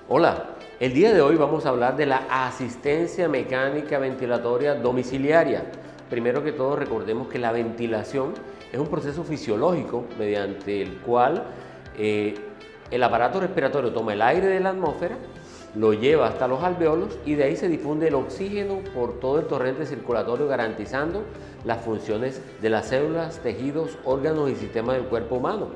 Hola, el día de hoy vamos a hablar de la asistencia mecánica ventilatoria domiciliaria. Primero que todo, recordemos que la ventilación es un proceso fisiológico mediante el cual el aparato respiratorio toma el aire de la atmósfera, lo lleva hasta los alvéolos y de ahí se difunde el oxígeno por todo el torrente circulatorio, garantizando las funciones de las células, tejidos, órganos y sistemas del cuerpo humano.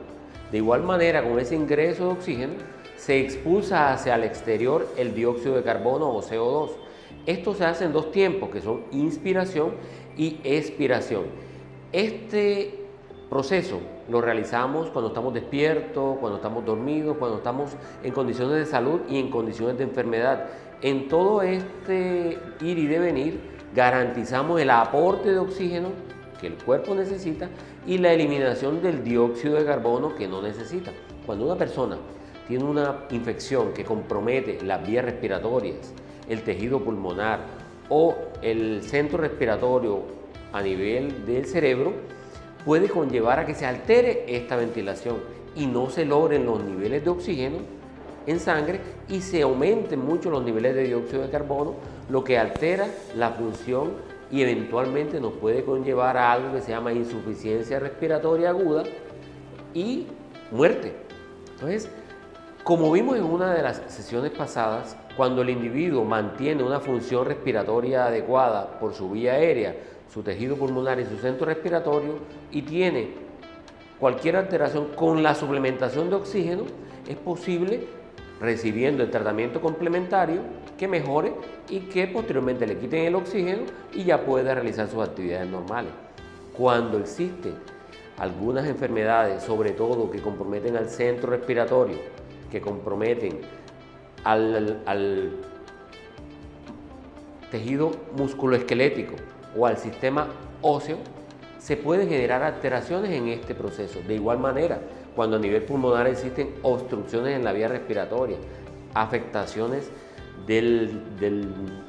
De igual manera, con ese ingreso de oxígeno, se expulsa hacia el exterior el dióxido de carbono o CO2. Esto se hace en dos tiempos, que son inspiración y expiración. Este proceso lo realizamos cuando estamos despiertos, cuando estamos dormidos, cuando estamos en condiciones de salud y en condiciones de enfermedad. En todo este ir y devenir, garantizamos el aporte de oxígeno que el cuerpo necesita y la eliminación del dióxido de carbono que no necesita. Cuando una persona tiene una infección que compromete las vías respiratorias, el tejido pulmonar o el centro respiratorio a nivel del cerebro, puede conllevar a que se altere esta ventilación y no se logren los niveles de oxígeno en sangre y se aumenten mucho los niveles de dióxido de carbono, lo que altera la función y eventualmente nos puede conllevar a algo que se llama insuficiencia respiratoria aguda y muerte. Entonces, como vimos en una de las sesiones pasadas, cuando el individuo mantiene una función respiratoria adecuada por su vía aérea, su tejido pulmonar y su centro respiratorio y tiene cualquier alteración con la suplementación de oxígeno, es posible, recibiendo el tratamiento complementario, que mejore y que posteriormente le quiten el oxígeno y ya pueda realizar sus actividades normales. Cuando existen algunas enfermedades, sobre todo que comprometen al centro respiratorio, que comprometen al tejido musculoesquelético o al sistema óseo, se pueden generar alteraciones en este proceso. De igual manera, cuando a nivel pulmonar existen obstrucciones en la vía respiratoria, afectaciones del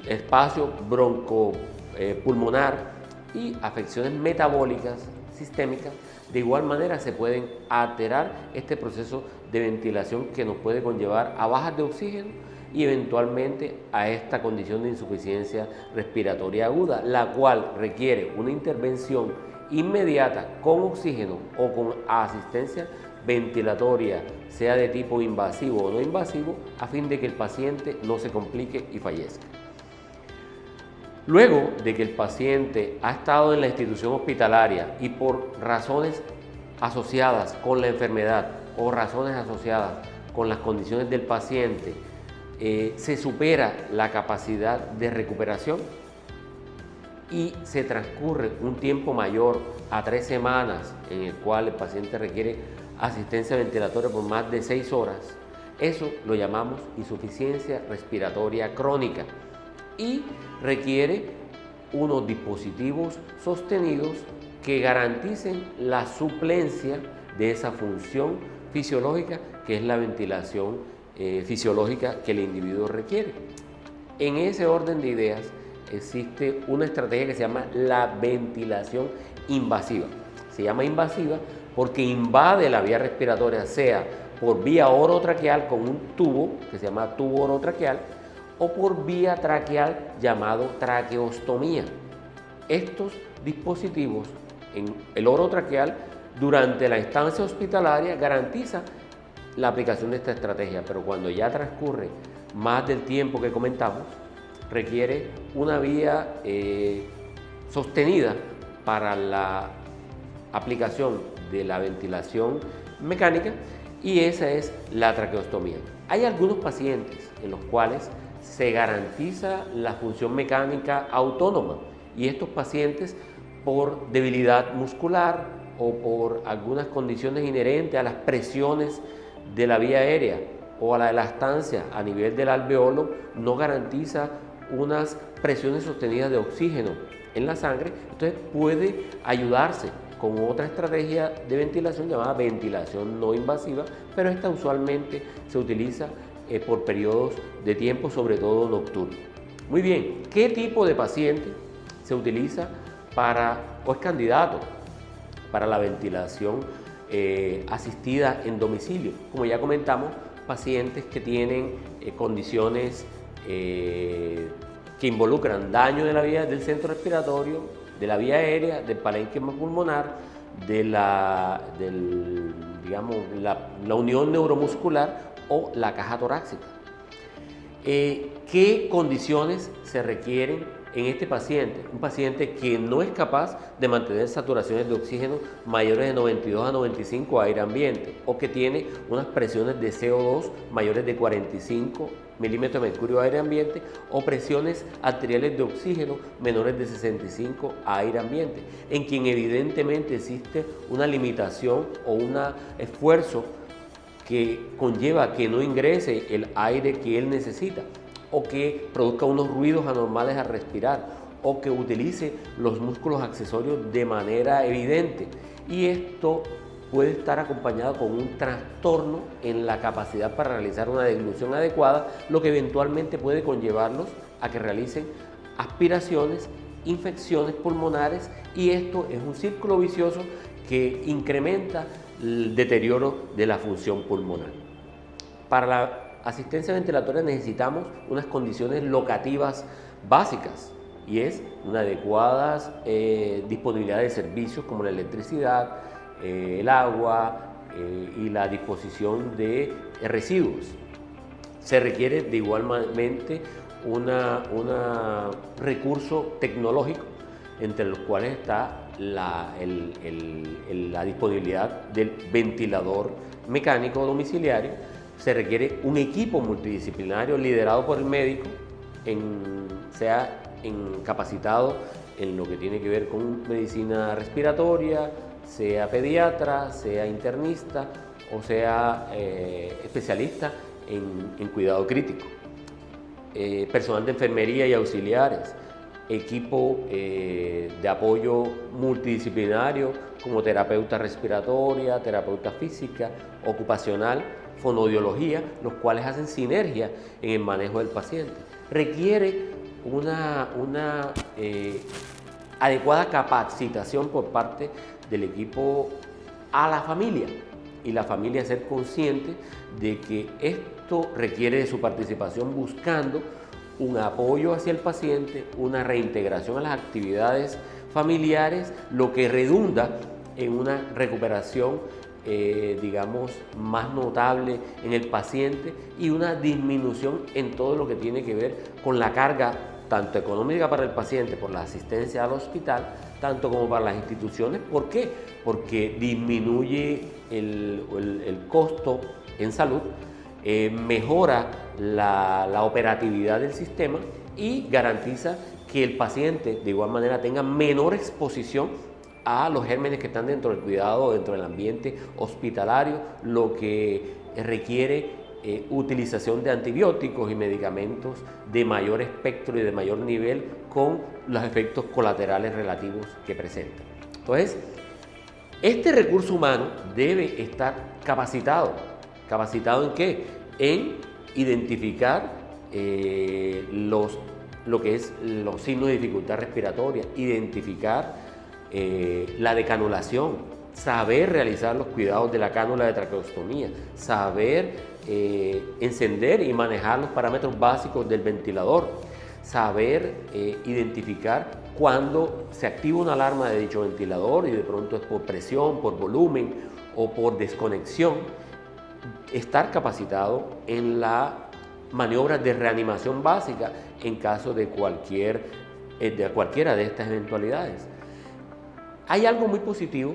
espacio broncopulmonar y afecciones metabólicas sistémicas, de igual manera se pueden alterar este proceso de ventilación que nos puede conllevar a bajas de oxígeno y eventualmente a esta condición de insuficiencia respiratoria aguda, la cual requiere una intervención inmediata con oxígeno o con asistencia ventilatoria, sea de tipo invasivo o no invasivo, a fin de que el paciente no se complique y fallezca. Luego de que el paciente ha estado en la institución hospitalaria y por razones asociadas con la enfermedad o razones asociadas con las condiciones del paciente, se supera la capacidad de recuperación y se transcurre un tiempo mayor a 3 semanas en el cual el paciente requiere asistencia ventilatoria por más de 6 horas, eso lo llamamos insuficiencia respiratoria crónica y requiere unos dispositivos sostenidos que garanticen la suplencia de esa función fisiológica que es la ventilación fisiológica que el individuo requiere. En ese orden de ideas existe una estrategia que se llama la ventilación invasiva. Se llama invasiva porque invade la vía respiratoria, sea por vía orotraqueal con un tubo que se llama tubo orotraqueal o por vía traqueal llamado traqueostomía. Estos dispositivos en el orotraqueal durante la estancia hospitalaria garantiza la aplicación de esta estrategia, pero cuando ya transcurre más del tiempo que comentamos, requiere una vía sostenida para la aplicación de la ventilación mecánica y esa es la traqueostomía. Hay algunos pacientes en los cuales se garantiza la función mecánica autónoma y estos pacientes por debilidad muscular o por algunas condiciones inherentes a las presiones de la vía aérea o a la elastancia a nivel del alveolo no garantiza unas presiones sostenidas de oxígeno en la sangre, entonces puede ayudarse con otra estrategia de ventilación llamada ventilación no invasiva, pero esta usualmente se utiliza por periodos de tiempo, sobre todo nocturno. Muy bien, ¿qué tipo de paciente se utiliza o es candidato para la ventilación asistida en domicilio? Como ya comentamos, pacientes que tienen condiciones que involucran daño de la vía del centro respiratorio, de la vía aérea, del parénquima pulmonar, digamos, la unión neuromuscular o la caja torácica. ¿Qué condiciones se requieren en este paciente? Un paciente que no es capaz de mantener saturaciones de oxígeno mayores de 92 a 95 a aire ambiente, o que tiene unas presiones de CO2 mayores de 45 milímetros de mercurio a aire ambiente, o presiones arteriales de oxígeno menores de 65 a aire ambiente, en quien evidentemente existe una limitación o un esfuerzo que conlleva que no ingrese el aire que él necesita, o que produzca unos ruidos anormales al respirar, o que utilice los músculos accesorios de manera evidente. Y esto puede estar acompañado con un trastorno en la capacidad para realizar una deglución adecuada, lo que eventualmente puede conllevarlos a que realicen aspiraciones, infecciones pulmonares, y esto es un círculo vicioso que incrementa el deterioro de la función pulmonar. Para la asistencia ventilatoria necesitamos unas condiciones locativas básicas, y es una adecuada disponibilidad de servicios como la electricidad, el agua y la disposición de residuos. Se requiere de igualmente un recurso tecnológico, entre los cuales está la disponibilidad del ventilador mecánico domiciliario. Se requiere un equipo multidisciplinario liderado por el médico, sea capacitado en lo que tiene que ver con medicina respiratoria, sea pediatra, sea internista o sea especialista en cuidado crítico. Personal de enfermería y auxiliares, equipo de apoyo multidisciplinario como terapeuta respiratoria, terapeuta física, ocupacional, fonoaudiología, los cuales hacen sinergia en el manejo del paciente. Requiere una adecuada capacitación por parte del equipo a la familia, y la familia ser consciente de que esto requiere de su participación, buscando un apoyo hacia el paciente, una reintegración a las actividades familiares, lo que redunda en una recuperación digamos, más notable en el paciente, y una disminución en todo lo que tiene que ver con la carga tanto económica para el paciente por la asistencia al hospital, tanto como para las instituciones. ¿Por qué? Porque disminuye el costo en salud, mejora la operatividad del sistema y garantiza que el paciente de igual manera tenga menor exposición a los gérmenes que están dentro del cuidado, dentro del ambiente hospitalario, lo que requiere utilización de antibióticos y medicamentos de mayor espectro y de mayor nivel, con los efectos colaterales relativos que presentan. Entonces, este recurso humano debe estar capacitado. ¿Capacitado en qué? En identificar lo que es los signos de dificultad respiratoria, identificar la decanulación, saber realizar los cuidados de la cánula de traqueostomía, saber encender y manejar los parámetros básicos del ventilador, saber identificar cuando se activa una alarma de dicho ventilador y de pronto es por presión, por volumen o por desconexión. Estar capacitado en la maniobra de reanimación básica en caso de cualquiera de estas eventualidades. Hay algo muy positivo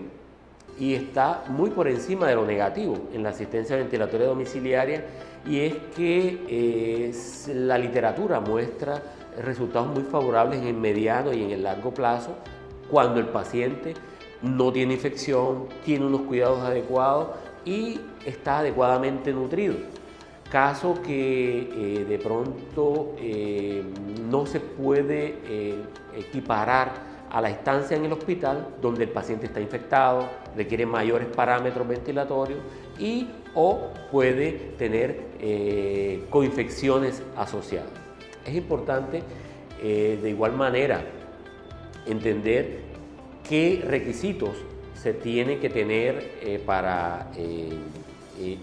y está muy por encima de lo negativo en la asistencia ventilatoria domiciliaria, y es que la literatura muestra resultados muy favorables en el mediano y en el largo plazo cuando el paciente no tiene infección, tiene unos cuidados adecuados y está adecuadamente nutrido. Caso que de pronto no se puede equiparar a la estancia en el hospital, donde el paciente está infectado, requiere mayores parámetros ventilatorios o puede tener coinfecciones asociadas. Es importante de igual manera entender qué requisitos se tiene que tener para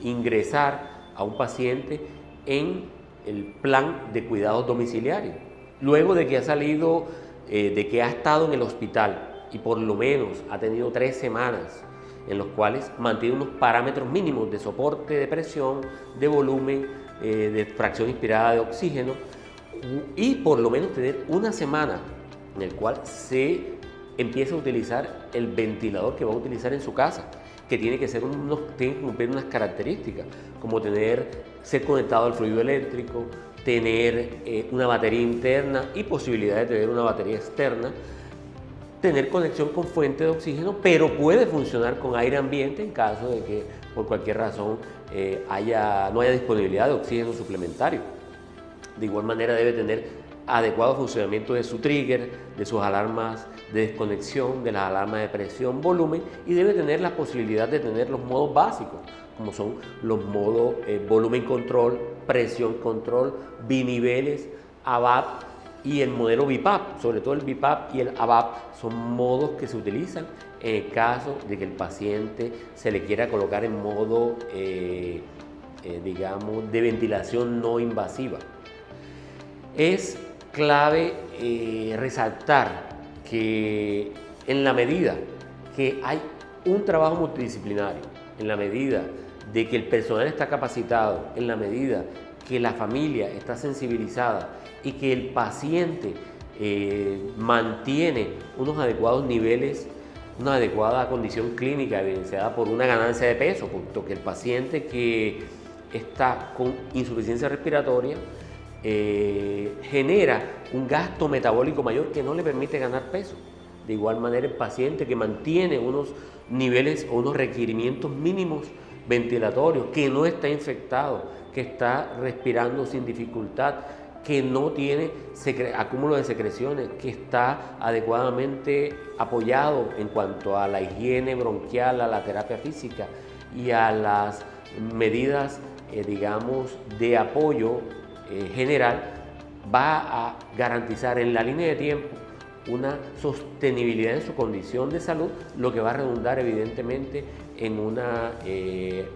ingresar a un paciente en el plan de cuidados domiciliarios. Luego de que ha salido, de que ha estado en el hospital y por lo menos ha tenido 3 semanas en los cuales mantiene unos parámetros mínimos de soporte de presión, de volumen, de fracción inspirada de oxígeno, y por lo menos tener una semana en el cual se empieza a utilizar el ventilador que va a utilizar en su casa, que tiene que cumplir unas características, como ser conectado al fluido eléctrico, tener una batería interna y posibilidad de tener una batería externa, tener conexión con fuente de oxígeno, pero puede funcionar con aire ambiente en caso de que por cualquier razón no haya disponibilidad de oxígeno suplementario. De igual manera debe tener adecuado funcionamiento de su trigger, de sus alarmas de desconexión, de las alarmas de presión, volumen, y debe tener la posibilidad de tener los modos básicos, como son los modos volumen control, presión control, biniveles, ABAP y el modelo BiPAP. Sobre todo el BiPAP y el ABAP son modos que se utilizan en el caso de que el paciente se le quiera colocar en modo, digamos, de ventilación no invasiva. Es clave resaltar que en la medida que hay un trabajo multidisciplinario, en la medida de que el personal está capacitado, en la medida que la familia está sensibilizada y que el paciente mantiene unos adecuados niveles, una adecuada condición clínica evidenciada por una ganancia de peso, puesto que el paciente que está con insuficiencia respiratoria genera un gasto metabólico mayor que no le permite ganar peso. De igual manera, el paciente que mantiene unos niveles o unos requerimientos mínimos ventilatorios, que no está infectado, que está respirando sin dificultad, que no tiene acúmulo de secreciones, que está adecuadamente apoyado en cuanto a la higiene bronquial, a la terapia física y a las medidas, digamos, de apoyo general, va a garantizar en la línea de tiempo una sostenibilidad en su condición de salud, lo que va a redundar evidentemente en una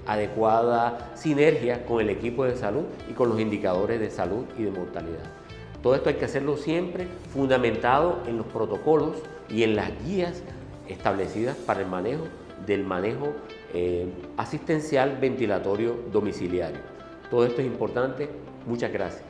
adecuada sinergia con el equipo de salud y con los indicadores de salud y de mortalidad. Todo esto hay que hacerlo siempre fundamentado en los protocolos y en las guías establecidas para el manejo asistencial ventilatorio domiciliario. Todo esto es importante. Muchas gracias.